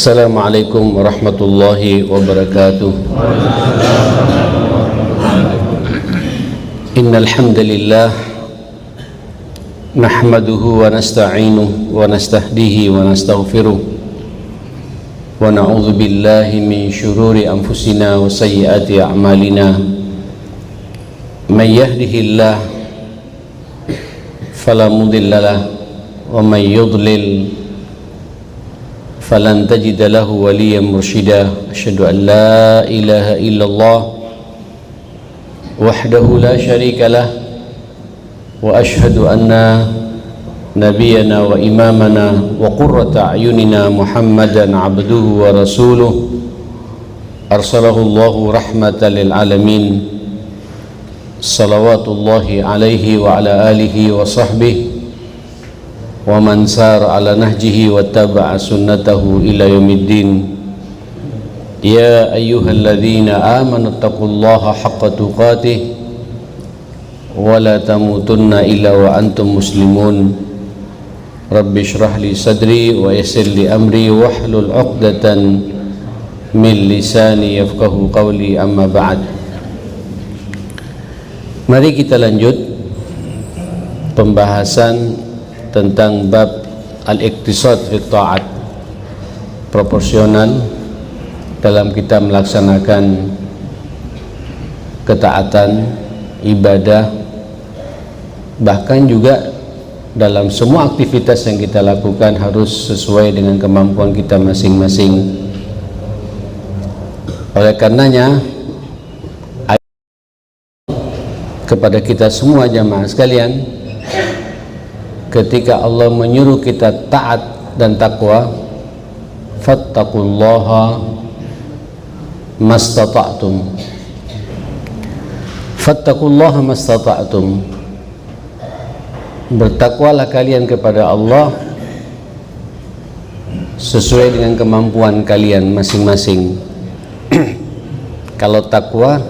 Assalamualaikum warahmatullahi wabarakatuh. Innal hamdalillah nahmaduhu wa nasta'inuhu wa nastahdihi wa nastaghfiruh wa na'udzu billahi min shururi anfusina wa sayyiati a'malina. May yahdihillah fala mudilla lahu wa may yudlil falan tajida lahu waliyan mursyida. Asyhadu an la ilaha illallah wahdahu la syarika lah wa asyhadu anna nabiyyana wa imamana wa qurrata a'yunina Muhammadan abduhu wa rasuluh arsalahu Allahu rahmatan lil alamin. Salawatullahi alaihi wa ala alihi wa sahbihi wa man sar ala nahjihi wa taba'a sunnatahu ila yaumiddin. Ya ayyuhalladzina amanu taqullaha haqqa tuqatih wa la tamutunna illa wa antum muslimun. Rabbi shrah li sadri wa yassir li amri wahlul 'uqdatan min lisani yafqahu qawli, amma ba'd. Mari kita lanjut pembahasan tentang bab al-iqtisad fi ta'at, proporsional dalam kita melaksanakan ketaatan, ibadah, bahkan juga dalam semua aktivitas yang kita lakukan harus sesuai dengan kemampuan kita masing-masing. Oleh karenanya kepada kita semua jamaah sekalian, ketika Allah menyuruh kita taat dan takwa, fattaqullaha mastata'tum. Fattaqullaha mastata'tum, bertakwalah kalian kepada Allah sesuai dengan kemampuan kalian masing-masing. Kalau takwa,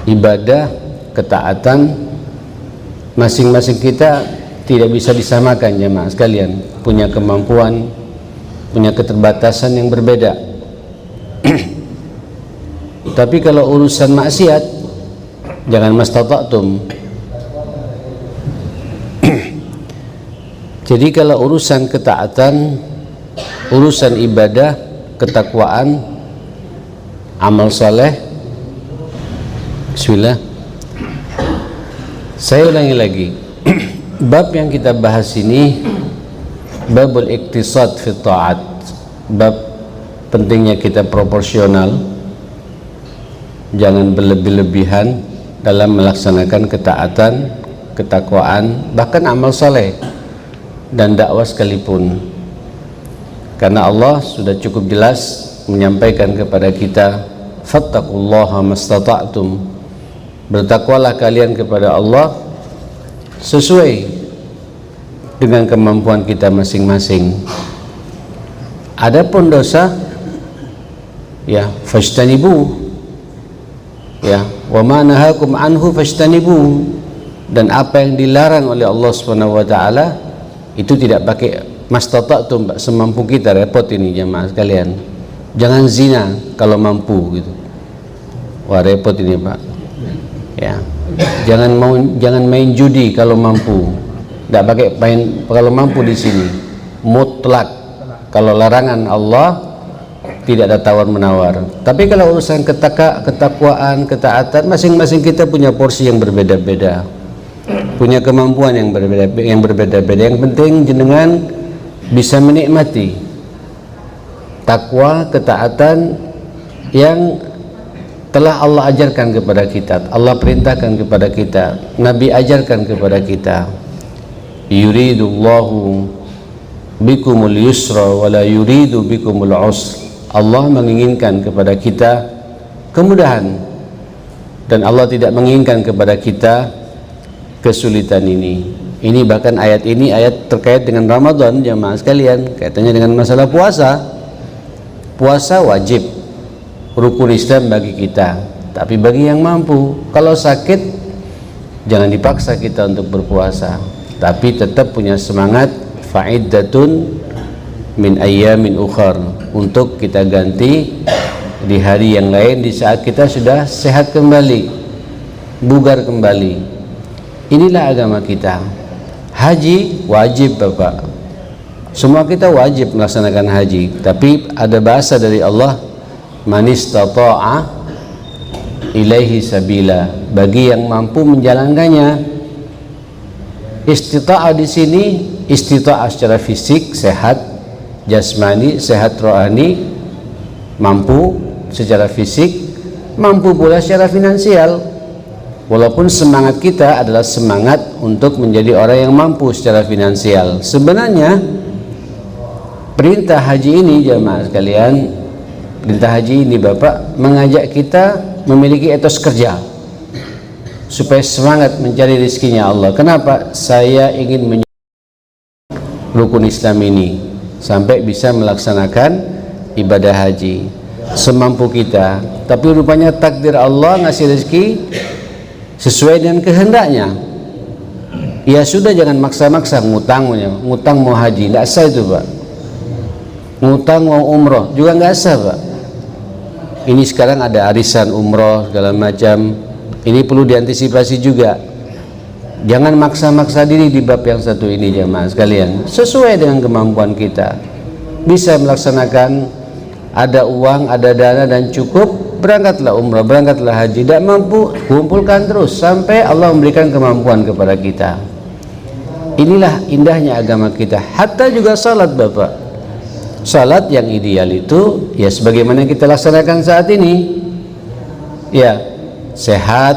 ibadah, ketaatan, masing-masing kita tidak bisa disamakan jemaah sekalian, punya kemampuan, punya keterbatasan yang berbeda. Tapi kalau urusan maksiat, jangan mastata'tum. Jadi kalau urusan ketaatan, urusan ibadah, ketakwaan, amal soleh, bismillah. Saya ulangi lagi, bab yang kita bahas ini babul iqtisad fi ta'at, bab pentingnya kita proporsional, jangan berlebih-lebihan dalam melaksanakan ketaatan, ketakwaan, bahkan amal soleh dan dakwah sekalipun. Karena Allah sudah cukup jelas menyampaikan kepada kita, fattaqullaha mastata'tum, bertakwalah kalian kepada Allah sesuai dengan kemampuan kita masing-masing. Adapun dosa, ya fajtanibu, ya wa ma nahakum anhu fajtanibu, dan apa yang dilarang oleh Allah Subhanahu wa taala itu tidak pakai mastata'tum, semampu kita. Repot ini jemaah sekalian. Jangan zina kalau mampu gitu. Wah repot ini Pak. Ya. Jangan main judi kalau mampu. Tidak pakai main kalau mampu di sini. Mutlak. Kalau larangan Allah tidak ada tawar-menawar. Tapi kalau urusan ketakwaan, ketaatan, masing-masing kita punya porsi yang berbeda-beda. Punya kemampuan yang berbeda-beda. Yang penting jenengan bisa menikmati takwa, ketaatan yang telah Allah ajarkan kepada kita, Allah perintahkan kepada kita, Nabi ajarkan kepada kita. Yuridullahu bikumul yusra wa la yuridu bikumul usra. Allah menginginkan kepada kita kemudahan dan Allah tidak menginginkan kepada kita kesulitan ini. Ini bahkan ayat ini ayat terkait dengan Ramadan jemaah sekalian, kaitannya dengan masalah puasa. Puasa wajib, rukun Islam bagi kita, tapi bagi yang mampu. Kalau sakit jangan dipaksa kita untuk berpuasa, tapi tetap punya semangat, fa'iddatun min ayyamin ukhar, untuk kita ganti di hari yang lain, di saat kita sudah sehat kembali, bugar kembali. Inilah agama kita. Haji wajib Bapak, semua kita wajib melaksanakan haji, tapi ada bahasa dari Allah, man istata'a ilaihi sabila, bagi yang mampu menjalankannya. Istita'ah di sini istita'ah secara fisik, sehat jasmani, sehat rohani, mampu secara fisik, mampu pula secara finansial. Walaupun semangat kita adalah semangat untuk menjadi orang yang mampu secara finansial, sebenarnya perintah haji ini jamaah sekalian, perintah haji ini Bapak mengajak kita memiliki etos kerja supaya semangat mencari rezekinya Allah. Kenapa? Saya ingin rukun Islam ini sampai bisa melaksanakan ibadah haji semampu kita. Tapi rupanya takdir Allah ngasih rezeki sesuai dengan kehendaknya. Ya sudah, jangan maksa-maksa ngutang mau haji, tidak sah itu Pak. Ngutang mau umroh juga nggak sah Pak. Ini sekarang ada arisan umroh segala macam, ini perlu diantisipasi juga. Jangan maksa-maksa diri di bab yang satu ini jamaah sekalian. Sesuai dengan kemampuan kita, bisa melaksanakan, ada uang, ada dana dan cukup, berangkatlah umrah, berangkatlah haji. Tidak mampu, kumpulkan terus sampai Allah memberikan kemampuan kepada kita. Inilah indahnya agama kita. Hatta juga salat Bapak, salat yang ideal itu ya sebagaimana kita laksanakan saat ini, ya sehat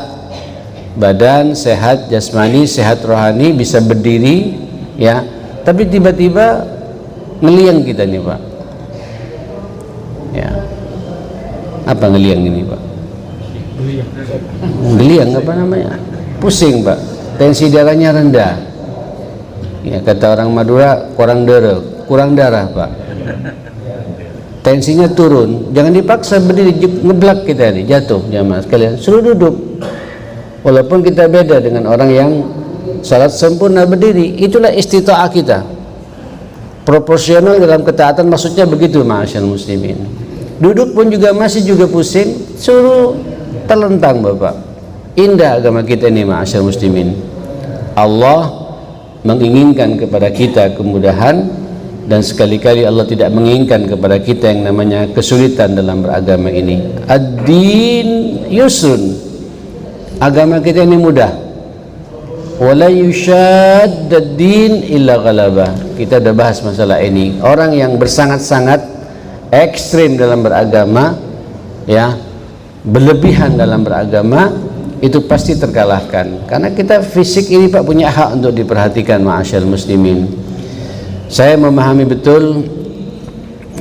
badan, sehat jasmani, sehat rohani, bisa berdiri ya, tapi tiba-tiba ngeliang kita nih Pak ya. Apa ngeliang ini Pak? Ngeliang apa namanya? Pusing Pak, tensi darahnya rendah ya, kata orang Madura kurang darah Pak, tensinya turun. Jangan dipaksa berdiri, ngeblak kita nih, jatuh jamaah sekalian, suruh duduk. Walaupun kita beda dengan orang yang salat sempurna berdiri, itulah istita'ah kita, proporsional dalam ketaatan, maksudnya begitu ma'asyal muslimin. Duduk pun juga masih juga pusing, suruh terlentang Bapak. Indah agama kita ini ma'asyal muslimin. Allah menginginkan kepada kita kemudahan, dan sekali-kali Allah tidak menginginkan kepada kita yang namanya kesulitan dalam beragama ini. Ad-din yusrun, agama kita ini mudah. Wala yushaddad din illa ghalabah. Kita sudah bahas masalah ini. Orang yang bersangat-sangat ekstrim dalam beragama ya, berlebihan dalam beragama, itu pasti terkalahkan. Karena kita fisik ini Pak punya hak untuk diperhatikan ma'asyal muslimin. Saya memahami betul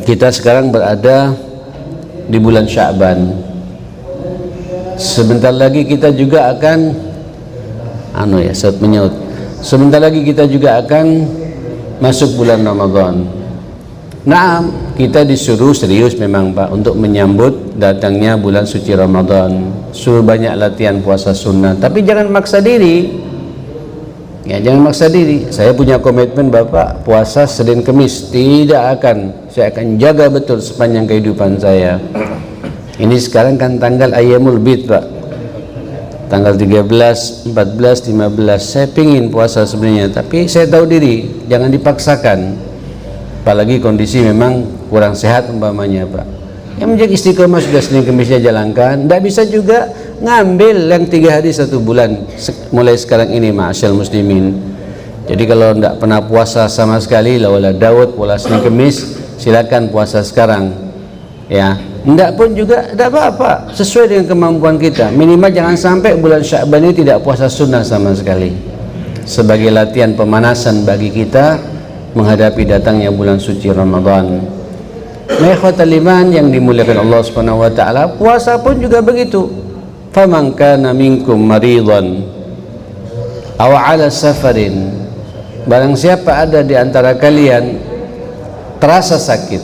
kita sekarang berada di bulan Sya'ban. Sebentar lagi kita juga akan sebentar lagi kita juga akan masuk bulan Ramadan. Nah, kita disuruh serius memang Pak untuk menyambut datangnya bulan suci Ramadan. Suruh banyak latihan puasa sunnah, tapi jangan maksa diri. Ya, jangan maksa diri. Saya punya komitmen Bapak, puasa Senin Kemis tidak akan, saya akan jaga betul sepanjang kehidupan saya. Ini sekarang kan tanggal Ayyamul Bid Pak, tanggal 13, 14, 15. Saya pingin puasa sebenarnya, tapi saya tahu diri, jangan dipaksakan. Apalagi kondisi memang kurang sehat umpamanya Pak. Yang menjaga istiqomah sudah Senin Kemisnya jalankan. Tidak bisa juga ngambil yang 3 hari 1 bulan mulai sekarang ini ma'asyal muslimin. Jadi kalau tidak pernah puasa sama sekali, wala Daud, wala Senin Kemis, silakan puasa sekarang ya. Tidak pun juga tidak apa-apa, sesuai dengan kemampuan kita. Minimal jangan sampai bulan Sya'ban ini tidak puasa sunnah sama sekali, sebagai latihan pemanasan bagi kita menghadapi datangnya bulan suci Ramadan. Ikhwatal iman yang dimuliakan Allah Subhanahu wa taala, puasa pun juga begitu. Faman kana minkum maridan aw ala safarin, barang siapa ada di antara kalian terasa sakit,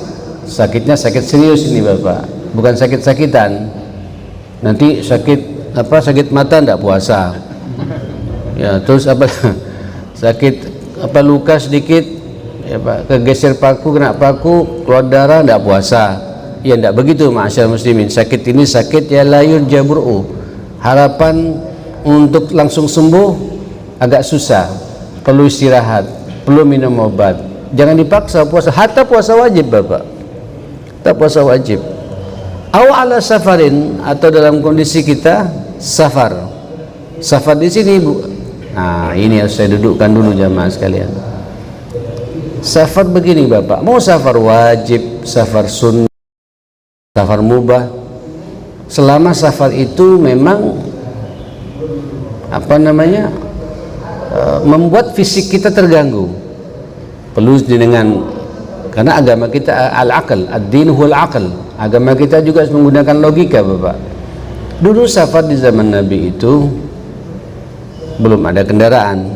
sakitnya sakit serius ini Bapak, bukan sakit-sakitan. Nanti sakit mata tidak puasa. Ya, terus sakit luka sedikit ya Pak, kegeser paku, kena paku, keluar darah, tidak puasa. Ya tidak begitu ma'asyar muslimin. Sakit ini sakit ya layun jabru'u, harapan untuk langsung sembuh agak susah, perlu istirahat, perlu minum obat. Jangan dipaksa puasa, hatta puasa wajib Bapak, hatta puasa wajib. Aw ala safarin, atau dalam kondisi kita safar. Safar di sini Bu. Nah, ini harus saya dudukkan dulu jamaah sekalian. Safar begini Bapak, mau safar wajib, safar sunnah, safar mubah, selama safar itu memang membuat fisik kita terganggu, perlu dengan, karena agama kita al-aql, ad-din huwal aql, agama kita juga menggunakan logika Bapak. Dulu safar di zaman Nabi itu belum ada kendaraan,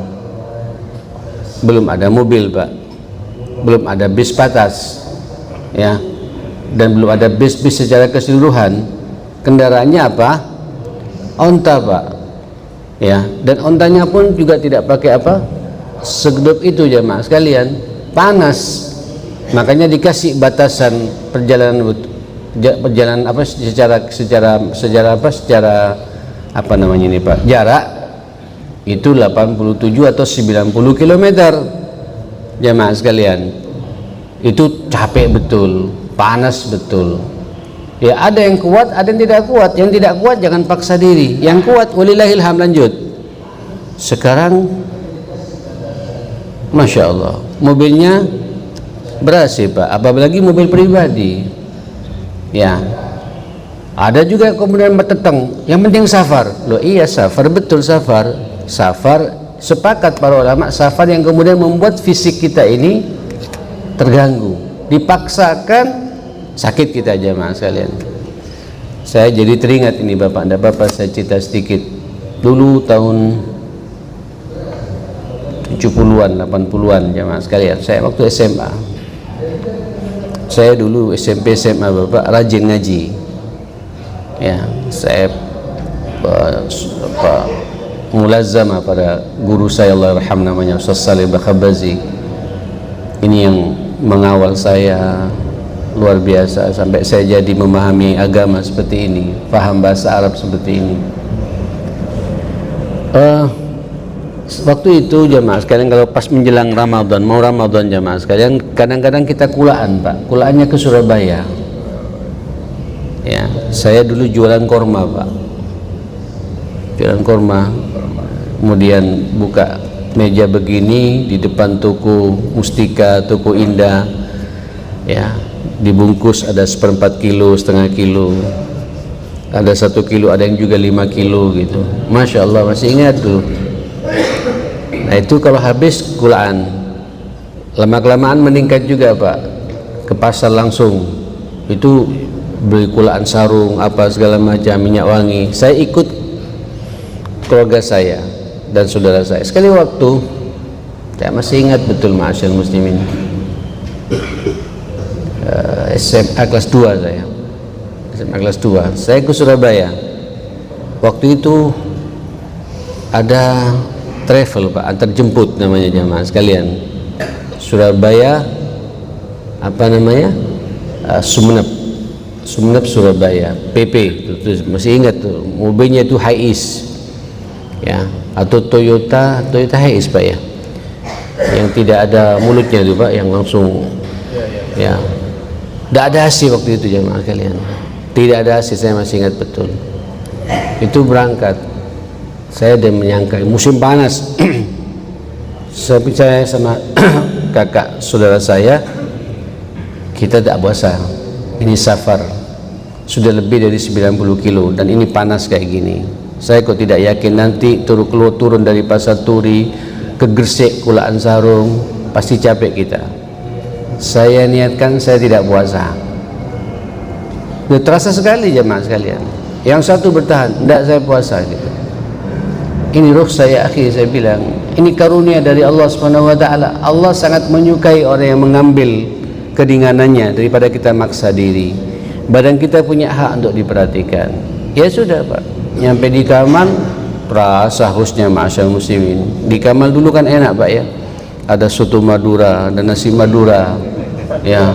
belum ada mobil Pak, belum ada bis patas ya, dan belum ada bis-bis secara keseluruhan. Kendaraannya apa? Onta Pak ya, dan ontanya pun juga tidak pakai apa, segedap itu jamaah sekalian, panas. Makanya dikasih batasan perjalanan apa secara apa namanya ini Pak, jarak itu 87 atau 90 km jamaah sekalian. Itu capek betul, panas betul ya. Ada yang kuat, ada yang tidak kuat. Yang tidak kuat jangan paksa diri, yang kuat walillahil hamd. Lanjut. Sekarang Masya Allah mobilnya berhasil Pak, apalagi mobil pribadi ya. Ada juga kemudian berteteng, yang penting safar. Loh iya safar, betul safar. Safar, sepakat para ulama, safar yang kemudian membuat fisik kita ini terganggu, dipaksakan, sakit kita jamaah sekalian. Saya jadi teringat ini Bapak, tidak apa-apa saya cerita sedikit. Dulu tahun 70-an, 80-an jamaah sekalian, saya waktu SMA, saya dulu SMP SMA Bapak rajin ngaji ya. Saya mulazamah pada guru saya Allah yarham, namanya Ustaz Saleh Bakhabazi. Ini yang mengawal saya luar biasa sampai saya jadi memahami agama seperti ini, paham bahasa Arab seperti ini. Waktu itu jamaah sekalian, kalau pas menjelang Ramadan, mau Ramadan jamaah sekalian, kadang-kadang kita kulaan Pak, kulaannya ke Surabaya ya. Saya dulu jualan korma Pak, jualan korma, kemudian buka meja begini di depan toko Mustika, toko Indah ya, dibungkus ada 1/4 kilo, setengah kilo, ada 1 kilo, ada yang juga 5 kilo gitu. Masya Allah, masih ingat tuh. Nah itu kalau habis kulaan, lama-kelamaan meningkat juga Pak, ke pasar langsung itu beli kulaan sarung apa segala macam, minyak wangi. Saya ikut keluarga saya dan saudara saya. Sekali waktu, saya masih ingat betul ma'asyar muslimin, SMA kelas 2 saya, SMA kelas 2, saya ke Surabaya. Waktu itu ada travel Pak, antar jemput namanya jamaah sekalian, Surabaya apa namanya, Sumeneb Surabaya, PP itu masih ingat tuh, mobilnya itu Hiace ya, atau Toyota Hiace Pak ya, yang tidak ada mulutnya itu Pak, yang langsung ya. Tidak ada AC waktu itu jamaah sekalian, tidak ada AC, saya masih ingat betul. Itu berangkat, saya dan menyangka musim panas. Saya sama kakak saudara saya, kita tidak puasa, ini safar sudah lebih dari 90 kilo dan ini panas kayak gini. Saya kok tidak yakin nanti turun dari Pasar Turi ke Gresik kulaan sarung, pasti capek kita. Saya niatkan saya tidak puasa. Sudah terasa sekali jemaah sekalian. Yang satu bertahan, tidak saya puasa gitu. Ini ruh saya akhi, saya bilang ini karunia dari Allah SWT. Allah sangat menyukai orang yang mengambil kedinganannya daripada kita maksa diri. Badan kita punya hak untuk diperhatikan. Ya sudah Pak, nyampe di kamar terasa hausnya ma'asyar muslimin. Di kamar dulu kan enak Pak ya, ada soto Madura, ada nasi Madura. Ya,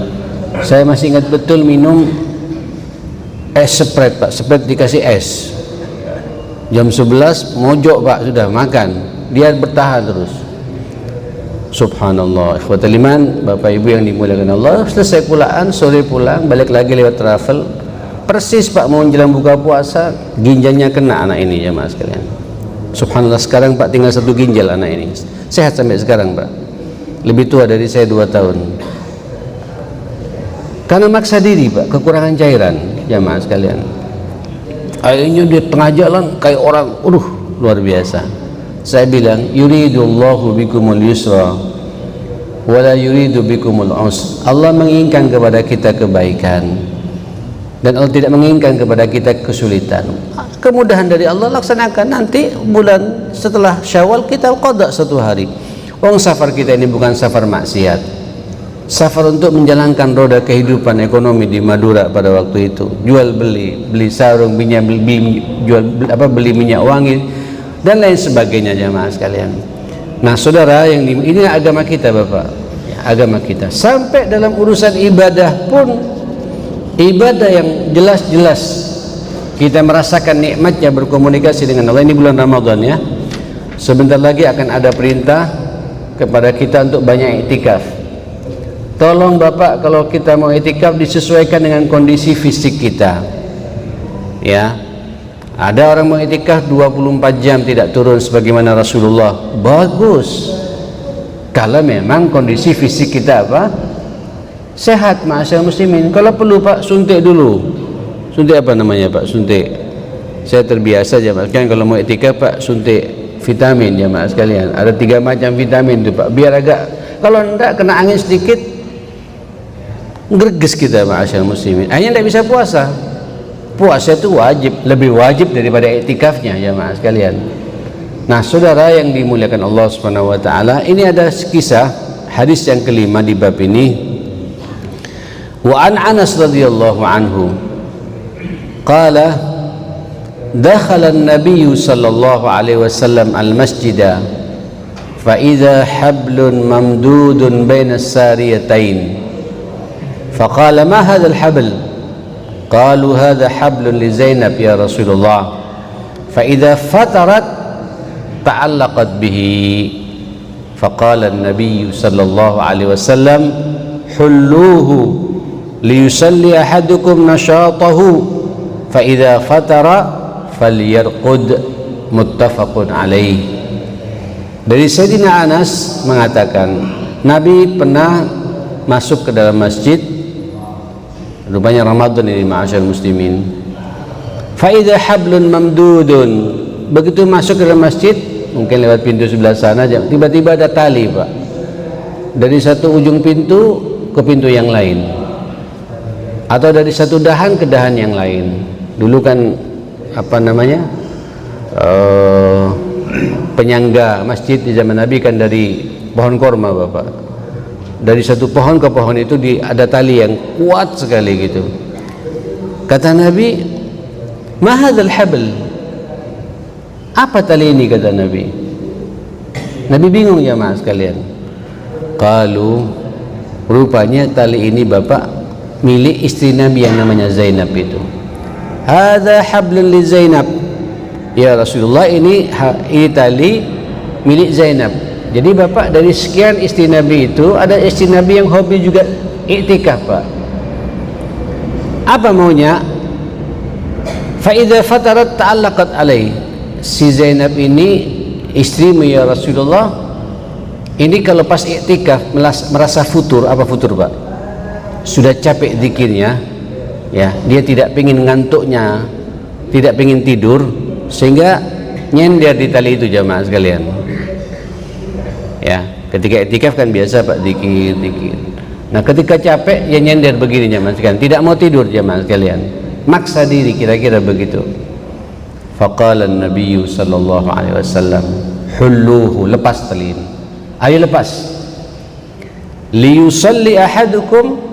saya masih ingat betul minum es Sprite Pak, Sprite dikasih es. Jam 11 mojok Pak, sudah makan, dia bertahan terus. Subhanallah, ikhwatal iman, Bapak Ibu yang dimuliakan Allah. Selesai pulaan, sore pulang, balik lagi lewat travel. Persis Pak mau menjelang buka puasa, ginjalnya kena anak ini, jemaah sekalian. Subhanallah, sekarang Pak tinggal 1 ginjal anak ini. Sehat sampai sekarang Pak. Lebih tua dari saya 2 tahun. Karena maksa diri Pak, kekurangan cairan, jemaah sekalian. Akhirnya di tengah jalan kayak orang, luar biasa. Saya bilang, yuridullahu bikumul yusra wala yuridu bikumul usra. Allah menginginkan kepada kita kebaikan dan Allah tidak menginginkan kepada kita kesulitan. Kemudahan dari Allah laksanakan. Nanti bulan setelah Syawal kita qada 1 hari. Safar kita ini bukan safar maksiat, safar untuk menjalankan roda kehidupan ekonomi di Madura pada waktu itu. Jual beli sarung, beli minyak wangi dan lain sebagainya, jamaah sekalian. Nah saudara, ini agama kita Bapak, ya, agama kita. Sampai dalam urusan ibadah pun, ibadah yang jelas-jelas kita merasakan nikmatnya berkomunikasi dengan Allah. Ini bulan Ramadan ya, sebentar lagi akan ada perintah kepada kita untuk banyak iktikaf. Tolong Bapak, kalau kita mau iktikaf disesuaikan dengan kondisi fisik kita. Ya, ada orang mau iktikaf 24 jam tidak turun sebagaimana Rasulullah. Bagus, kalau memang kondisi fisik kita apa? Sehat, ma'asyar muslimin. Kalau perlu Pak, suntik dulu. Suntik apa namanya Pak? Suntik. Saya terbiasa jemaah sekalian kalau mau iktikaf Pak, suntik vitamin jemaah sekalian. Ada 3 macam vitamin itu Pak. Biar agak, kalau enggak kena angin sedikit greges kita, ma'asyar muslimin. Akhirnya tidak bisa puasa. Puasa itu wajib, lebih wajib daripada iktikafnya, jemaah sekalian. Nah saudara yang dimuliakan Allah Subhanahu wa taala, ini ada kisah hadis yang kelima di bab ini. Wa an Anas radhiyallahu anhu qala dakhala an-nabiy sallallahu alaihi wasallam al-masjida fa idza hablun mamdudun baina as-sariyatain فقال ما هذا الحبل قالوا هذا حبل لزينب يا رسول الله فإذا فترت تعلقت به فقال النبي صلى الله عليه وسلم حلوه ليصلي أحدكم نشاطه فإذا فتر فليرقد متفق عليه. Dari Sayyidina Anas mengatakan Nabi pernah masuk ke dalam masjid, rupanya Ramadan ini, ma'asyar muslimin. Faida hablun mamdudun, begitu masuk ke dalam masjid, mungkin lewat pintu sebelah sana, tiba-tiba ada tali Pak, dari satu ujung pintu ke pintu yang lain, atau dari satu dahan ke dahan yang lain. Dulu kan apa namanya, penyangga masjid di zaman Nabi kan dari pohon korma Bapak. Dari satu pohon ke pohon itu ada tali yang kuat sekali gitu. Kata Nabi, ma hadzal habl, apa tali ini, kata Nabi. Nabi bingung jemaah sekalian. Qalu, rupanya tali ini Bapak milik istri Nabi yang namanya Zainab itu. Hadza hablun li Zainab ya Rasulullah, ini tali milik Zainab. Jadi Bapak, dari sekian istri Nabi itu ada istri Nabi yang hobi juga iktikaf Pak. Apa maunya? Fa idza fatarat ta'allaqat alai. Si Zainab ini istrimu ya Rasulullah, ini kalau pas iktikaf merasa futur. Apa futur Pak? Sudah capek zikirnya, ya, dia tidak ingin ngantuknya, tidak ingin tidur, sehingga nyender di tali itu jamaah sekalian. Ya, ketika iktikaf kan biasa Pak, zikir. Nah, ketika capek ya nyender begini jamaah sekalian, tidak mau tidur jamaah sekalian, maksa diri, kira-kira begitu. Faqala an-nabiy sallallahu alaihi wasallam, hulluhu, lepas tali ini. Ayo lepas. Liyusalli ahadukum,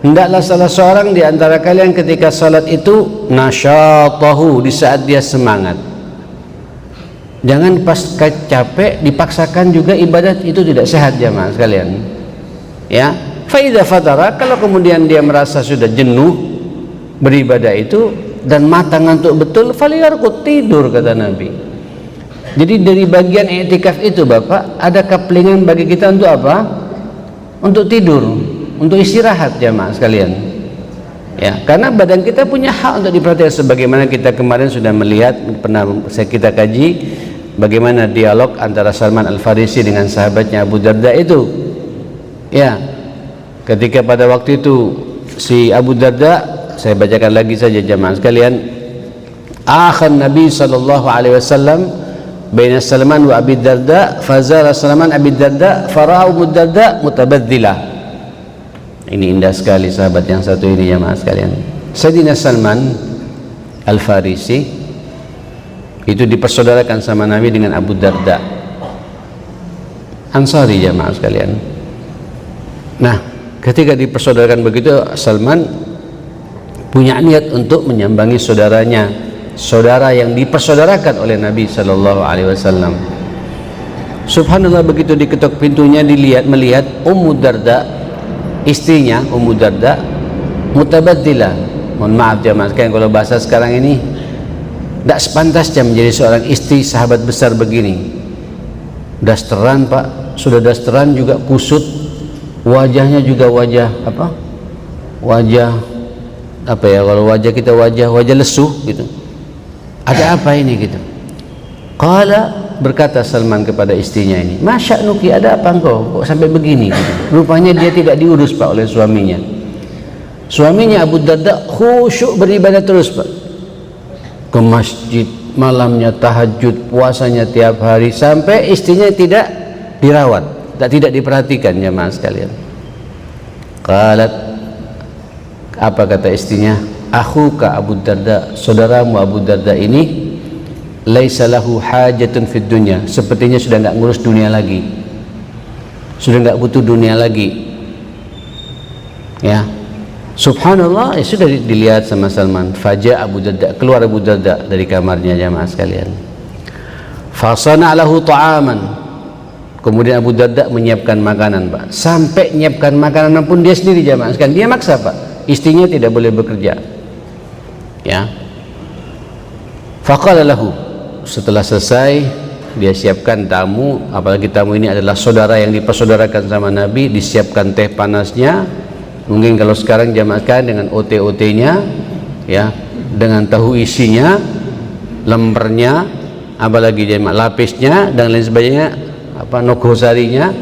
hendaklah salah seorang di antara kalian ketika salat itu nasyatahu, di saat dia semangat. Jangan pas capek dipaksakan juga ibadat, itu tidak sehat jamaah sekalian. Ya, fa idza fatara, kalau kemudian dia merasa sudah jenuh beribadah itu dan mata ngantuk betul, faliyarqud, tidur kata Nabi. Jadi dari bagian i'tikaf itu Bapak, ada kaplingan bagi kita untuk apa? Untuk tidur, untuk istirahat jamaah sekalian. Ya, karena badan kita punya hak untuk diperhatikan, sebagaimana kita kemarin sudah melihat, pernah kita kaji bagaimana dialog antara Salman Al-Farisi dengan sahabatnya Abu Darda itu. Ya, ketika pada waktu itu si Abu Darda, saya bacakan lagi saja jamaah sekalian, akhan Nabi sallallahu alaihi wasallam baina Salman wa Abi Darda, fazara Salman Abi Darda fara'u Abu Darda mutabaddilah. Ini indah sekali sahabat yang satu ini jamaah sekalian. Sayyidina Salman Al-Farisi itu dipersaudarakan sama Nabi dengan Abu Darda, Ansari jamaah sekalian. Nah, ketika dipersaudarakan begitu, Salman punya niat untuk menyambangi saudaranya, saudara yang dipersaudarakan oleh Nabi sallallahu alaihi wasallam. Subhanallah, begitu diketok pintunya, melihat Ummu Darda, istrinya Ummu Darda, mutabaddilah. Mohon maaf jamaah sekalian, kalau bahasa sekarang ini tidak sepantasnya menjadi seorang istri sahabat besar begini. Dasteran Pak, sudah dasteran juga kusut, wajahnya juga wajah apa? Wajah apa ya, kalau wajah kita wajah lesu gitu. Ada apa ini gitu? Qala, berkata Salman kepada istrinya ini, masya'nuki, ada apa engkau kok sampai begini gitu. Rupanya dia tidak diurus Pak oleh suaminya. Suaminya Abu Darda khusyuk beribadah terus Pak, ke masjid, malamnya tahajud, puasanya tiap hari, sampai istrinya tidak dirawat, tidak diperhatikan jemaah sekalian. Qalat, apa kata istrinya, akhuka Abu Darda, saudaramu Abu Darda ini, laisa lahu hajatun fid dunya, sepertinya sudah enggak ngurus dunia lagi, sudah enggak butuh dunia lagi. Ya, subhanallah, ya sudah dilihat sama Salman. Faja Abu Darda, keluar Abu Darda dari kamarnya jamaah sekalian. Fasana lahu ta'aman, kemudian Abu Darda menyiapkan makanan Pak, sampai menyiapkan makanan pun dia sendiri jamaah sekalian. Dia maksa Pak, istrinya tidak boleh bekerja. Ya, faqala lahu, setelah selesai dia siapkan tamu, apalagi tamu ini adalah saudara yang dipersaudarakan sama Nabi, disiapkan teh panasnya, mungkin kalau sekarang jamaah sekalian dengan OT-OT-nya, ya, dengan tahu isinya, lempernya, apalagi jamaah lapisnya dan lain sebagainya, apa nogosarinya,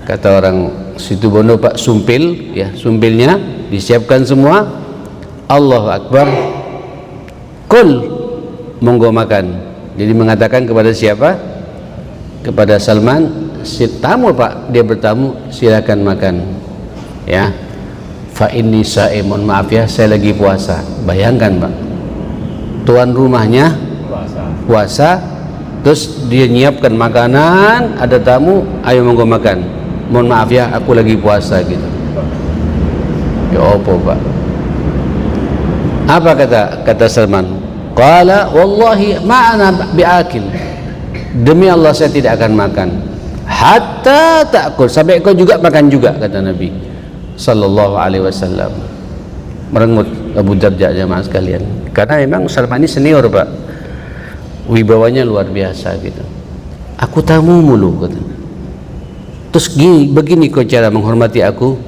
kata orang situ Bondo Pak, sumpil, ya, sumpilnya disiapkan semua. Allahu Akbar, kul, monggo makan. Jadi mengatakan kepada siapa? Kepada Salman, si tamu Pak, dia bertamu, silakan makan. Ya, fa inni sa'imun, maaf ya, saya lagi puasa. Bayangkan Pak, tuan rumahnya puasa, terus dia nyiapkan makanan, ada tamu, ayo monggo makan. Mohon maaf ya, aku lagi puasa gitu. Ya apa Pak? Apa kata Salman? Qala wallahi ma'ana bi'akil, demi Allah saya tidak akan makan hatta ta'kul, sampai kau juga makan juga, kata Nabi sallallahu alaihi wasallam. Merengut Abu Darda jamaah sekalian, karena memang Salman ini senior Pak, wibawanya luar biasa gitu. Aku tamu mulu, kata. Terus begini kau cara menghormati aku,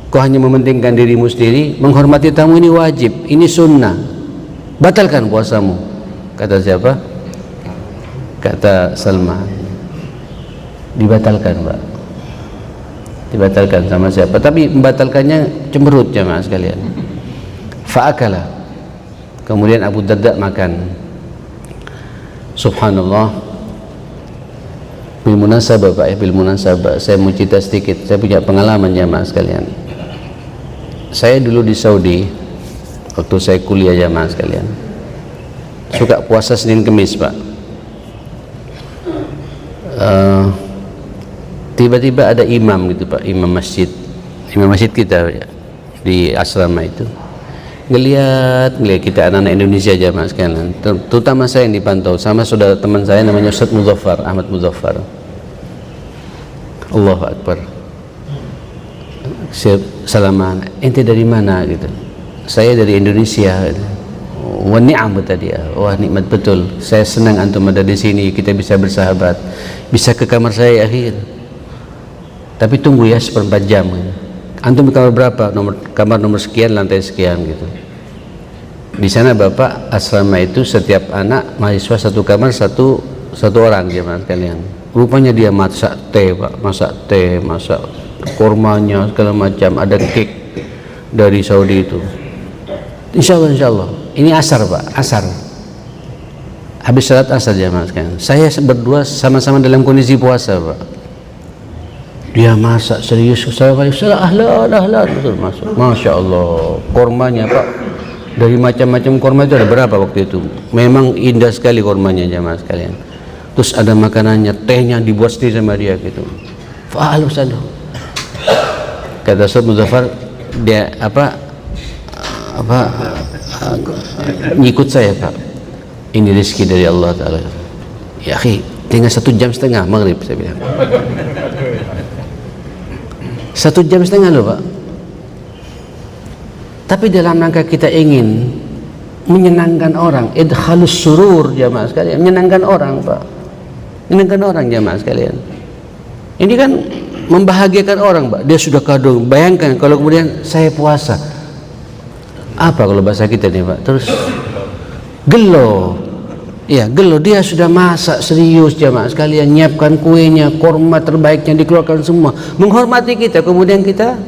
kau hanya mementingkan dirimu sendiri. Menghormati tamu ini wajib, ini sunnah. Batalkan puasamu, kata siapa? Kata Salman. Dibatalkan Pak, dibatalkan sama siapa? Tapi membatalkannya cemberut jamaah sekalian. Fa'akala, kemudian Abu Darda makan. Subhanallah, bil munasabah Pak ya, bil munasabah saya mau cerita sedikit. Saya punya pengalaman jamaah sekalian. Saya dulu di Saudi, waktu saya kuliah jamaah sekalian, suka puasa Senin Kemis Pak. Tiba-tiba ada imam gitu Pak, imam masjid kita ya, di asrama itu. ngelihat kita anak-anak Indonesia jamaah sekalian, terutama saya yang dipantau sama saudara teman saya namanya Ustaz Muzaffar, Ahmad Muzaffar. Allahu Akbar. Salaman, ente dari mana gitu? Saya dari Indonesia gitu. Wah ni'am tadi, wah nikmat betul. Saya senang antum ada di sini, kita bisa bersahabat. Bisa ke kamar saya akhir. Tapi tunggu ya 1/4 jam. Antum di kamar berapa? Kamar nomor sekian, lantai sekian gitu. Di sana Bapak asrama itu setiap anak mahasiswa satu kamar satu orang jemaah sekalian. Rupanya dia masak teh, Pak, masak kormanya segala macam, ada cake dari Saudi itu. Insya Allah. Ini asar, Pak, asar. Habis salat asar jemaah sekalian. Saya berdua sama-sama dalam kondisi puasa, Pak. Dia masak serius, assalamualaikum, ahlan betul masuk. Masya Allah, kormanya Pak, dari macam-macam korma itu ada berapa waktu itu? Memang indah sekali kormanya jemaah sekalian. Terus ada makanannya, tehnya dibuat sendiri sama dia gitu. Fa'alu salu. Kata Ustaz Muzaffar, dia ngikut saya Pak. Ini rezeki dari Allah Ta'ala. Ya akhi, tinggal 1,5 jam maghrib saya bilang. 1,5 jam loh Pak. Tapi dalam rangka kita ingin menyenangkan orang, idhalus surur jamaah sekalian, menyenangkan orang Pak, menyenangkan orang jamaah sekalian. Ini kan membahagiakan orang Pak. Dia sudah kado. Bayangkan kalau kemudian saya puasa, apa kalau bahasa kita nih Pak, terus gelo, ya gelo, dia sudah masak serius jamaah sekalian, nyiapkan kuenya, korma terbaiknya dikeluarkan semua, menghormati kita, kemudian kita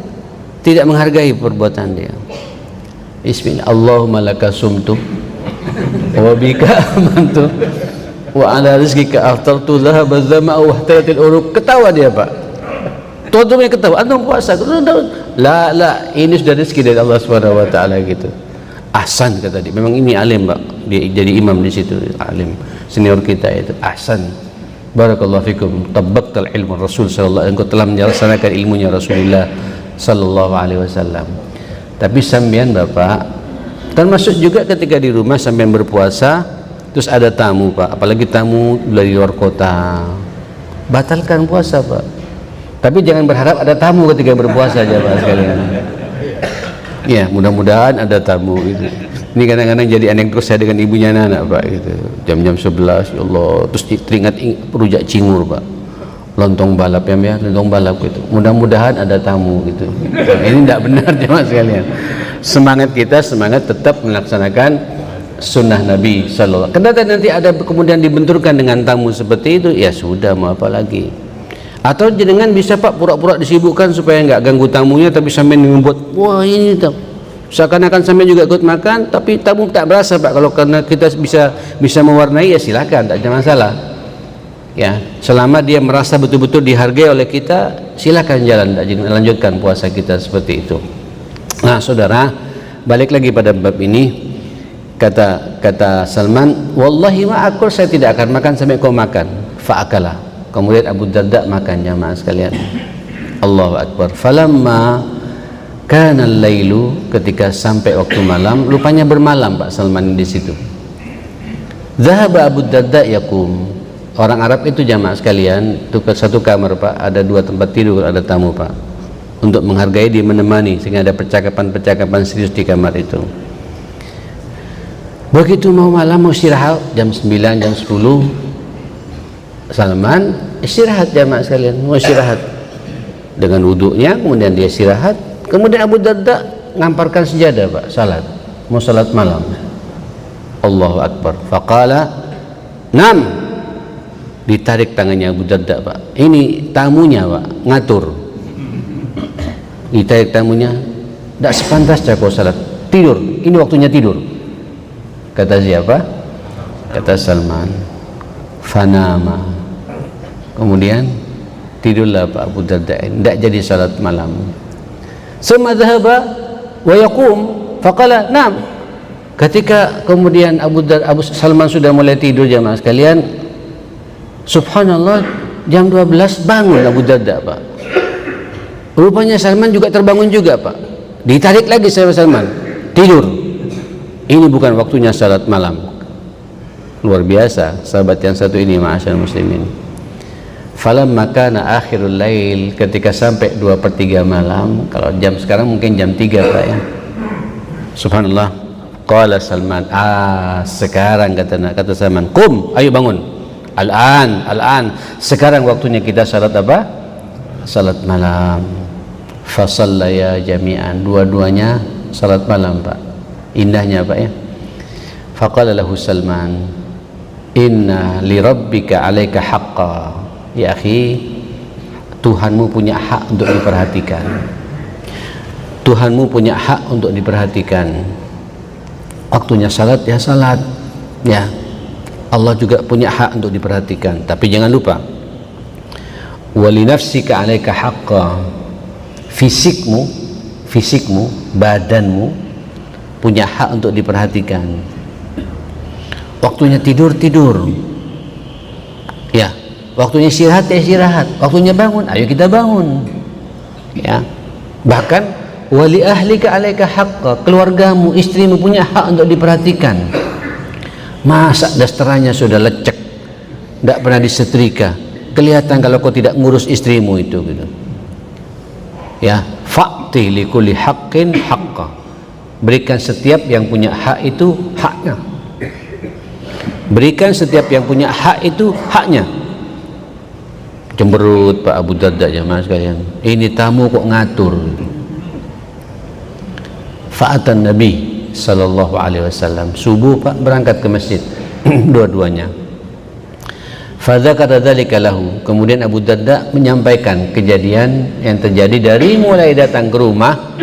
tidak menghargai perbuatan dia. Bismillah, Allahumma laka sumtu wa bika amantu wa ala rizqika aftartu dhahaba zama'u wa ihtaratil uruq. Ketawa dia Pak, tuan-tuan ketawa, antum puasa, la ini sudah rezeki dari Allah Subhanahu wa taala gitu. Ahsan kata dia, memang ini alim Pak, dia jadi imam di situ, alim senior kita itu. Ahsan, barakallahu fikum, tabbaqtal ilmu Rasul sallallahu alaihi wasallam, engkau telah melaksanakan ilmunya Rasulullah sallallahu alaihi wasallam. Tapi sampean Bapak, termasuk juga ketika di rumah sampean berpuasa, terus ada tamu Pak, apalagi tamu dari luar kota, batalkan puasa Pak. Tapi jangan berharap ada tamu ketika berpuasa aja Pak sekalian. Ya, mudah-mudahan ada tamu gitu. Ini kadang-kadang jadi aneh terus saya dengan ibunya anak Pak gitu. Jam-jam 11 ya Allah, terus teringat rujak cingur Pak. Lontong balap ya, lontong balap gitu. Mudah-mudahan ada tamu gitu. Ini tidak benar jemaah sekalian. Semangat kita, semangat tetap melaksanakan sunnah Nabi sallallahu alaihi wasallam. Karena nanti ada kemudian dibenturkan dengan tamu seperti itu, ya sudah mau apa lagi. Atau jenengan bisa Pak pura-pura disibukkan supaya nggak ganggu tamunya, tapi sampai membuat wah ini tuh seakan-akan sampai juga ikut makan, tapi tamu tak berasa Pak. Kalau karena kita bisa mewarnai, ya silakan, tak ada masalah. Ya, selama dia merasa betul-betul dihargai oleh kita, silakan jalan, lanjutkan puasa kita seperti itu. Nah, saudara, balik lagi pada bab ini. Kata Salman, wallahi ma'akul, saya tidak akan makan sampai kau makan. Fa'akala. Kemudian Abu Darda makan jamaah sekalian. Allahu Akbar. Falamma kana al-lailu, ketika sampai waktu malam, rupanya bermalam Pak Salman di situ. Zahaba Abu Darda yakum. Orang Arab itu jamaah sekalian, itu satu kamar Pak, ada 2 tempat tidur, ada tamu Pak, untuk menghargai dia menemani, sehingga ada percakapan-percakapan serius di kamar itu. Begitu mau malam, mau istirahat jam 9, jam 10, Salman istirahat jamaah sekalian, mau istirahat dengan wuduknya, kemudian dia istirahat. Kemudian Abu Darda ngamparkan sejadah Pak, salat, mau salat malam. Allahu Akbar. Faqala nam, ditarik tangannya Abu Darda Pak. Ini tamunya Pak, ngatur. Ditarik tamunya, tidak sepantasnya kau salat, tidur, ini waktunya tidur. Kata siapa? Kata Salman. Fanama. Kemudian tidurlah Pak Abu Darda, tidak jadi salat malam. Summa dhahaba wa yaqum faqala nam. Ketika kemudian Abu Salman sudah mulai tidur jamaah sekalian, subhanallah, jam 12 bangun Abu Darda Pak. Rupanya Salman juga terbangun juga Pak. Ditarik lagi sama Salman, tidur. ini bukan waktunya salat malam. Luar biasa sahabat yang satu ini, ma'asyarul muslimin. Falamma kana akhirul lail, ketika sampai 2/3 malam, kalau jam sekarang mungkin jam 3 Pak ya. Subhanallah. Qala Salman, sekarang kata Salman, kum, ayo bangun. Al-an, sekarang waktunya kita salat apa? Salat malam. Fasallaya jami'an, dua-duanya salat malam Pak. Indahnya Pak ya. Faqala lahu Salman, inna li rabbika 'alaika haqqan. Ya akhi, Tuhanmu punya hak untuk diperhatikan. Tuhanmu punya hak untuk diperhatikan. Waktunya salat ya salat, ya. Allah juga punya hak untuk diperhatikan. Tapi jangan lupa, wali nafsika 'alaika haqqan. Fisikmu, badanmu punya hak untuk diperhatikan. Waktunya tidur, ya. Waktunya istirahat, istirahat. Waktunya bangun, ayo kita bangun, ya. Bahkan wali ahlika 'alaika haqqa, keluargamu, istrimu punya hak untuk diperhatikan. Masa dasterannya sudah lecek, tidak pernah disetrika, kelihatan kalau kau tidak ngurus istrimu itu gitu. Ya, fa'ti likulli haqqin haqqa. Berikan setiap yang punya hak itu haknya. Berikan setiap yang punya hak itu haknya. Cemberut Pak Abu Darda jemaah sekalian. Ini tamu kok ngatur. Fa'atan Nabi sallallahu alaihi wasallam. Subuh Pak berangkat ke masjid dua-duanya. Fadzakara dzalika lahu. Kemudian Abu Darda menyampaikan kejadian yang terjadi dari mulai datang ke rumah.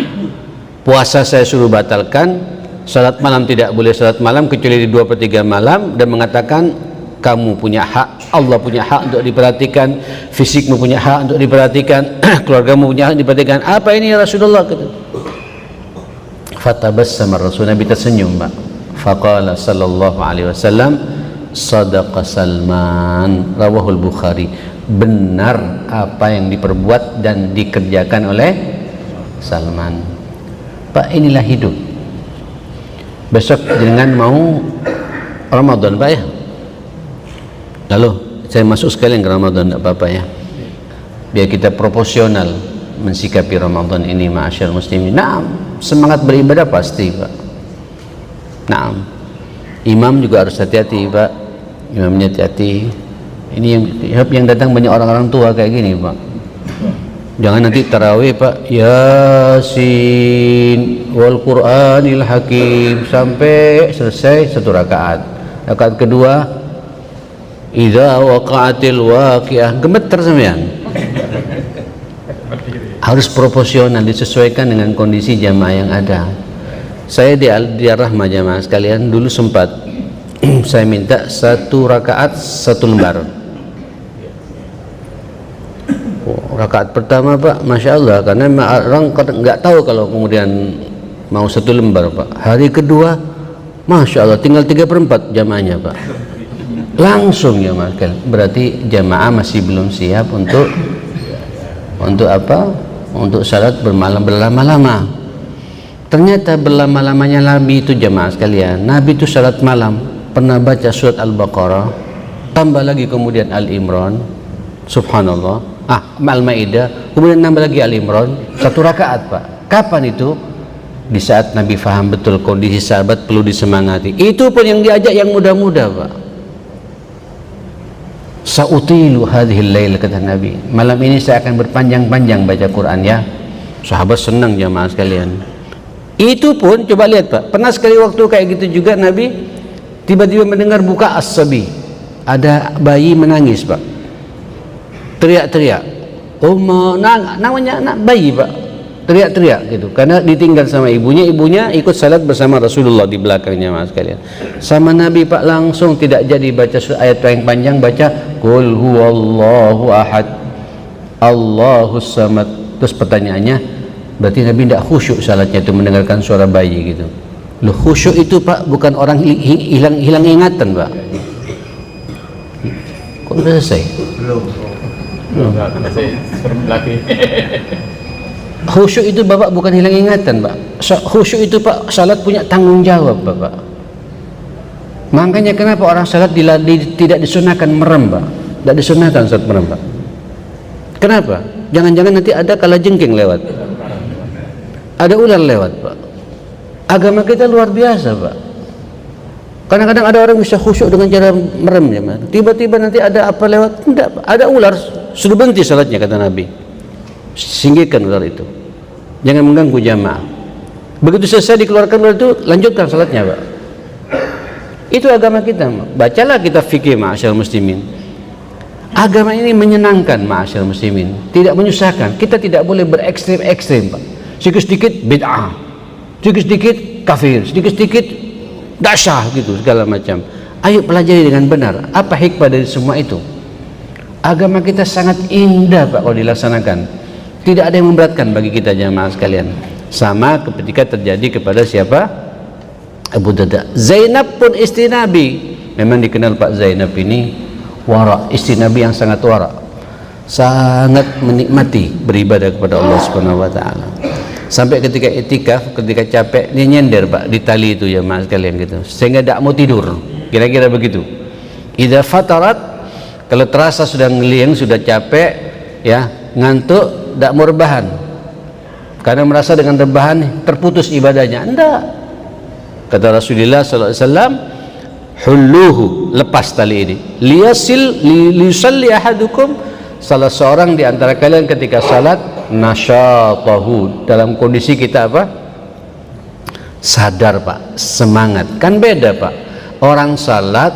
Puasa saya suruh batalkan, salat malam tidak boleh salat malam kecuali di 2/3 malam, dan mengatakan kamu punya hak, Allah punya hak untuk diperhatikan, fisikmu punya hak untuk diperhatikan, keluargamu punya hak untuk diperhatikan. Apa ini ya Rasulullah? Fatabassama Rasul, Nabi tersenyum Pak. Faqala sallallahu alaihi wasallam, sadaqa Salman, rawahul Bukhari. Benar apa yang diperbuat dan dikerjakan oleh Salman. Pak, inilah hidup. Besok dengan mau Ramadan Pak ya. Lalu saya masuk sekalian ke Ramadan, tidak apa-apa ya. Biar kita proporsional mensikapi Ramadan ini, ma'asyarul muslimin. Naam, semangat beribadah pasti Pak. Naam. Imam juga harus hati-hati Pak. Imamnya hati-hati. Ini yang datang banyak orang-orang tua kayak gini Pak. Jangan nanti tarawih Pak, Yasin wal Qur'anil Hakim sampai selesai 1 rakaat. Rakaat kedua, idza waqa'atil waqi'ah, gemeter sampean. Harus proporsional, disesuaikan dengan kondisi jamaah yang ada. Saya di Al-Rahmah jamaah sekalian dulu sempat saya minta 1 rakaat 1 lembar. Rakaat pertama Pak, Masya Allah, karena orang nggak tahu kalau kemudian mau 1 lembar Pak. Hari kedua, Masya Allah, tinggal 3/4 jamaahnya Pak. Langsung ya Mas, berarti jamaah masih belum siap untuk apa? Untuk salat berlama-lama. Ternyata berlama-lamanya Nabi itu jamaah sekalian. Nabi itu salat malam pernah baca surat Al-Baqarah, tambah lagi kemudian Al-Imran, subhanallah. Al-Maidah, kemudian nambah lagi Al-Imran, 1 rakaat Pak. Kapan itu? Di saat Nabi faham betul kondisi sahabat perlu disemangati. Itu pun yang diajak yang muda-muda Pak. Sa'utilu hadhil lail, kata Nabi, malam ini saya akan berpanjang-panjang baca Quran ya. Sahabat senang jamaah sekalian. Itu pun coba lihat Pak, pernah sekali waktu kayak gitu juga Nabi tiba-tiba mendengar buka as-sabi, ada bayi menangis Pak, teriak-teriak, namanya anak bayi Pak, teriak-teriak gitu, karena ditinggal sama ibunya ikut salat bersama Rasulullah di belakangnya mas sekalian. Sama Nabi Pak langsung tidak jadi baca ayat yang panjang, baca Qul huwallahu ahad Allahus samad. Terus pertanyaannya, berarti Nabi tidak khusyuk salatnya itu mendengarkan suara bayi gitu. Loh, khusyuk itu Pak bukan orang hilang ingatan Pak. Kok udah selesai? Belum. Khusyuk itu Bapak bukan hilang ingatan Pak. khusyuk itu Pak, salat punya tanggung jawab Pak. Makanya kenapa orang salat tidak disunahkan merem Pak, tidak disunahkan salat merem Pak. Kenapa? Jangan-jangan nanti ada kalajengking lewat, ada ular lewat Pak. Agama kita luar biasa Pak. Kadang-kadang ada orang bisa khusyuk dengan cara merem ya, tiba-tiba nanti ada apa lewat, tidak Pak. Ada ular, sudah berhenti salatnya kata Nabi, singkirkan ular itu, jangan mengganggu jamaah. Begitu selesai dikeluarkan ular itu, lanjutkan salatnya Pak. Itu agama kita. Bacalah kita fikih ma'asyal muslimin. Agama ini menyenangkan ma'asyal muslimin, tidak menyusahkan. Kita tidak boleh berekstrim-ekstrim Pak. Sedikit-sedikit bid'ah, sedikit-sedikit kafir, sedikit-sedikit dasyah gitu segala macam. Ayo pelajari dengan benar apa hikmah dari semua itu. Agama kita sangat indah Pak kalau dilaksanakan. Tidak ada yang memberatkan bagi kita jamaah sekalian. Sama ketika terjadi kepada siapa? Abu Darda. Zainab pun istri Nabi. Memang dikenal Pak Zainab ini wara, istri Nabi yang sangat wara, sangat menikmati beribadah kepada Allah Subhanahu wa taala. Sampai ketika itikaf, ketika capek dia nyender Pak di tali itu ya mas sekalian gitu, sehingga tidak mau tidur, kira-kira begitu. Idza fatarat, kalau terasa sudah ngeliang, sudah capek ya, ngantuk, tidak mau rebahan karena merasa dengan rebahan terputus ibadahnya. Enggak, kata Rasulullah SAW, hulluhu, lepas tali ini, liyusalli ahadukum, salah seorang di antara kalian ketika salat, nasyatahu, dalam kondisi kita apa? Sadar Pak, semangat. Kan beda Pak, orang salat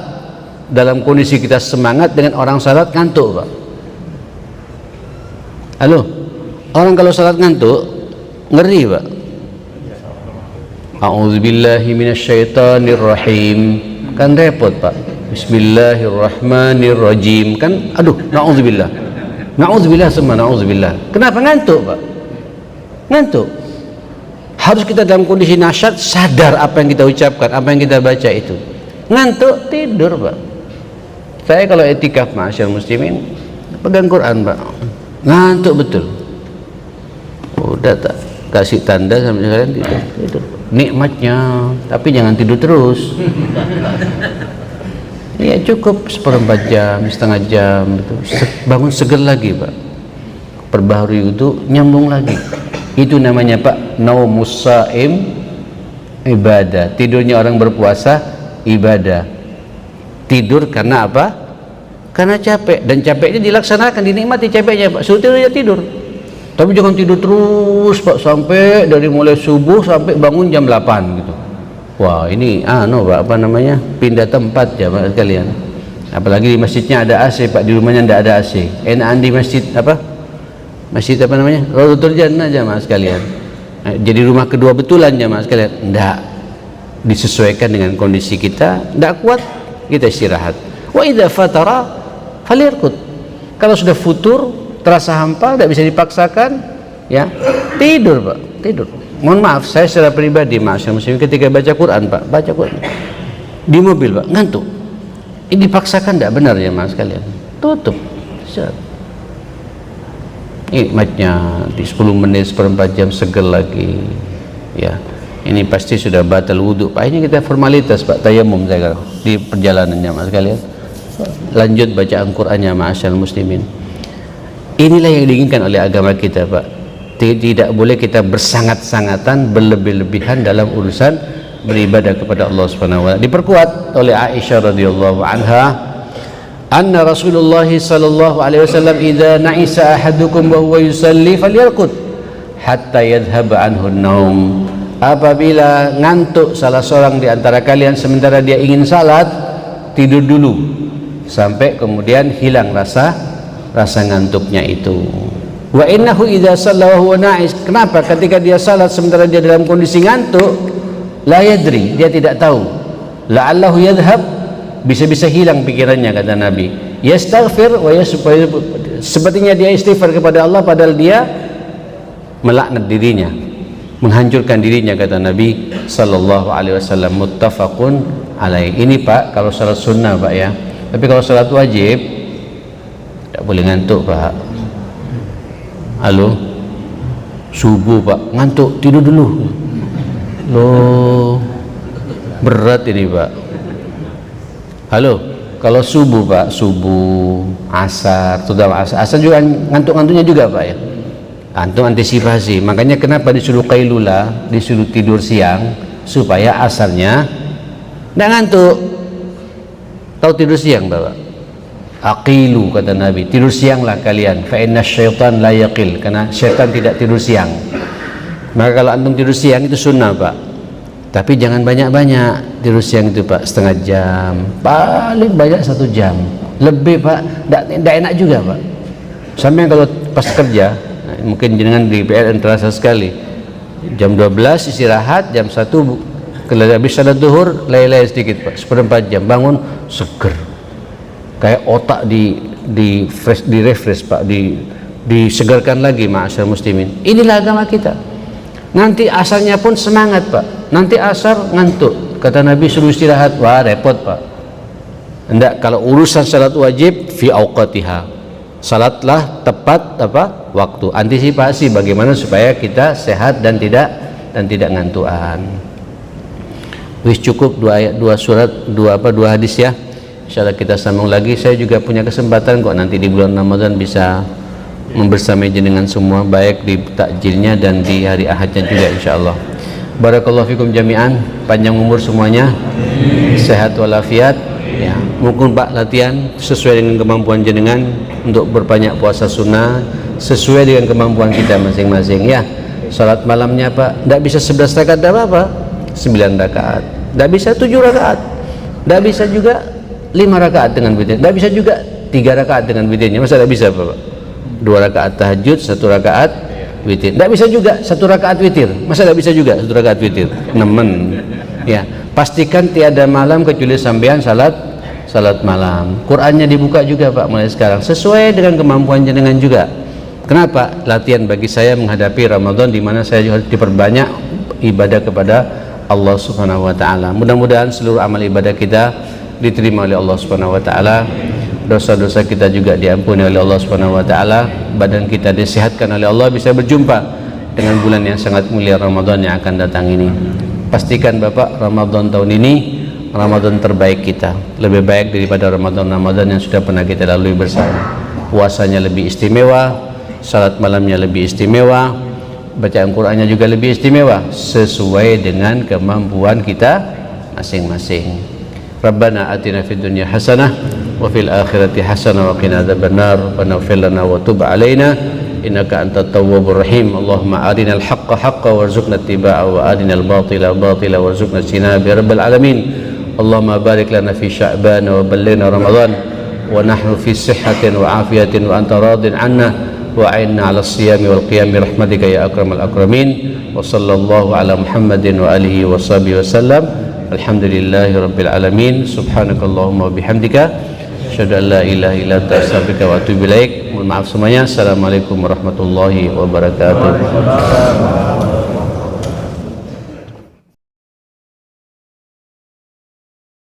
dalam kondisi kita semangat dengan orang salat ngantuk Pak. Halo, orang kalau salat ngantuk ngeri Pak. A'udzubillahi minasyaitonirrahim, kan repot Pak. Bismillahirrahmanirrahim, kan aduh, na'udzubillah. Na'udzubillah semua, na'udzubillah. Kenapa ngantuk Pak? Ngantuk. Harus kita dalam kondisi nasyat, sadar apa yang kita ucapkan, apa yang kita baca itu. Ngantuk, tidur Pak. Saya kalau etikaf ma'asyar muslimin, pegang Quran Pak, ngantuk betul. Udah tak kasih tanda sama sekalian, tidur. Nikmatnya, tapi jangan tidur terus. Ya cukup seperempat jam, setengah jam gitu. Bangun seger lagi Pak, perbaharui wudu, nyambung lagi. Itu namanya Pak naumus shaim ibadah. Tidurnya orang berpuasa ibadah. Tidur karena apa? Karena capek, dan capeknya dilaksanakan, dinikmati capeknya Pak. Suruh tidur ya tidur, tapi jangan tidur terus Pak, sampai dari mulai subuh sampai bangun jam 8 gitu. Wah ini Pak, apa namanya, pindah tempat ya Pak sekalian. Apalagi di masjidnya ada AC Pak, di rumahnya tidak ada AC. Enakan di masjid apa? Masjid apa namanya? Raudhatul Jannah jamaah sekalian. Jadi rumah kedua betulan jamaah sekalian. Tidak disesuaikan dengan kondisi kita, tidak kuat, kita istirahat. Wa idza fatara falyarqud. Kalau sudah futur, terasa hampa, tidak bisa dipaksakan, ya tidur Pak, tidur. Mohon maaf, saya secara pribadi ma'asyar muslimin ketika baca Quran Pak, baca Quran di mobil Pak, ngantuk. Ini dipaksakan tidak benar ya mas kalian. Tutup. Nikmatnya di 10 menit, seperempat jam seger lagi. Ya, ini pasti sudah batal wudhu Pak. Ini kita formalitas Pak, tayamum saya kira di perjalanannya mas kalian. Lanjut bacaan Qurannya ma'asyar muslimin. Inilah yang diinginkan oleh agama kita Pak. Tidak boleh kita bersangat-sangatan, berlebih-lebihan dalam urusan beribadah kepada Allah Subhanahu wa taala. Diperkuat oleh Aisyah radhiyallahu anha, anna Rasulullah sallallahu alaihi wasallam idza na'isa ahadukum wa huwa yusalli falyarqud hatta yadhhab anhu an-naum. Apabila ngantuk salah seorang di antara kalian sementara dia ingin salat, tidur dulu sampai kemudian hilang rasa ngantuknya itu. Wa innahu idza shalla wa huwa na'is. Kenapa? Ketika dia salat sementara dia dalam kondisi ngantuk, la yadri, dia tidak tahu. La'allahu yadhhab, bisa-bisa hilang pikirannya kata Nabi. Yastaghfir wa supaya sepertinya dia istighfar kepada Allah padahal dia melaknat dirinya, menghancurkan dirinya kata Nabi sallallahu alaihi wasallam. Muttafaqun alaih. Ini Pak kalau salat sunnah Pak ya. Tapi kalau salat wajib tidak boleh ngantuk Pak. Halo, subuh Pak, ngantuk, tidur dulu. Loh, berat ini Pak. Halo, kalau subuh Pak, subuh, asar, terutama asar juga ngantuk-ngantuknya juga Pak ya. Antum antisipasi, makanya kenapa disuruh qailula, disuruh tidur siang, supaya asarnya tidak ngantuk. Tahu tidur siang Bapak? Aqilu kata Nabi, tidur sianglah kalian, fa inna syaitan la yaqil, karena syaitan tidak tidur siang. Maka kalau antum tidur siang itu sunnah Pak, tapi jangan banyak-banyak tidur siang itu Pak, setengah jam, paling banyak 1 jam, lebih Pak, tidak enak juga Pak. Sampai kalau pas kerja, nah, mungkin jenengan di PR terasa sekali, jam 12 istirahat, jam 1 kalau habis salat duhur, leleh sedikit Pak, 1/4 jam, bangun seger, kayak otak di refresh Pak, disegarkan lagi. Ma'asyar muslimin, inilah agama kita. Nanti asarnya pun semangat Pak, nanti asar ngantuk, kata Nabi suruh istirahat, wah repot Pak. Enggak, kalau urusan salat wajib fi auqatiha, salatlah tepat waktu, antisipasi bagaimana supaya kita sehat dan tidak ngantuan. Wis cukup 2 ayat, 2 surat, 2 hadis ya. Insyaallah kita sambung lagi. Saya juga punya kesempatan kok nanti di bulan Ramadan bisa membersamai jenengan semua, baik di takjilnya dan di hari ahadnya juga insyaallah. Barakallahu fikum jami'an, panjang umur semuanya, sehat walafiat ya. Mungkin Pak latihan sesuai dengan kemampuan jenengan untuk berbanyak puasa sunnah sesuai dengan kemampuan kita masing-masing ya. Salat malamnya Pak, tidak bisa 11 rakaat tidak apa-apa, 9 rakaat, tidak bisa 7 rakaat, tidak bisa juga 5 rakaat dengan witir, tidak bisa juga 3 rakaat dengan witirnya. Masa tidak bisa Pak? 2 rakaat tahajud, 1 rakaat witir. Tidak bisa juga 1 rakaat witir. Masa tidak bisa juga 1 rakaat witir? Nemen. Ya, pastikan tiada malam kecuali sampean salat malam. Qurannya dibuka juga Pak mulai sekarang sesuai dengan kemampuan jenengan juga. Kenapa? Latihan bagi saya menghadapi Ramadan di mana saya harus diperbanyak ibadah kepada Allah Subhanahu wa taala. Mudah-mudahan seluruh amal ibadah kita diterima oleh Allah Subhanahu wa taala. Dosa-dosa kita juga diampuni oleh Allah Subhanahu wa taala, badan kita disehatkan oleh Allah, bisa berjumpa dengan bulan yang sangat mulia Ramadan yang akan datang ini. Pastikan Bapak, Ramadan tahun ini Ramadan terbaik kita, lebih baik daripada Ramadan yang sudah pernah kita lalui bersama. Puasanya lebih istimewa, salat malamnya lebih istimewa, bacaan Qur'annya juga lebih istimewa sesuai dengan kemampuan kita masing-masing. Rabbana atina fid dunya hasanah wa fil akhirati hasanah wa qina adzabannar, rabbana ighfir lana wa tub alaina innaka antat tawwabur rahim. Allahumma arinal haqqa haqqan warzuqna ittiba'ahu wa arinal batila batila warzuqna ijtinaba ya rabbal alamin. Allahumma barik lana fi sya'ban wa ballighna ramadan wa nahnu fi sihhatin wa afiyatin wa anta radin 'anna wa 'inna 'ala as-siyami wal qiyami rahmatika ya akramal akramin. Wa sallallahu ala Muhammadin wa alihi wa sahbihi wasallam. Alhamdulillahi rabbil alamin. Subhanakallahumma wa bihamdika asyhadu an la ilaha illa anta astaghfiruka wa atubu ilaik. Mohon maaf semuanya. Assalamualaikum warahmatullahi wabarakatuh.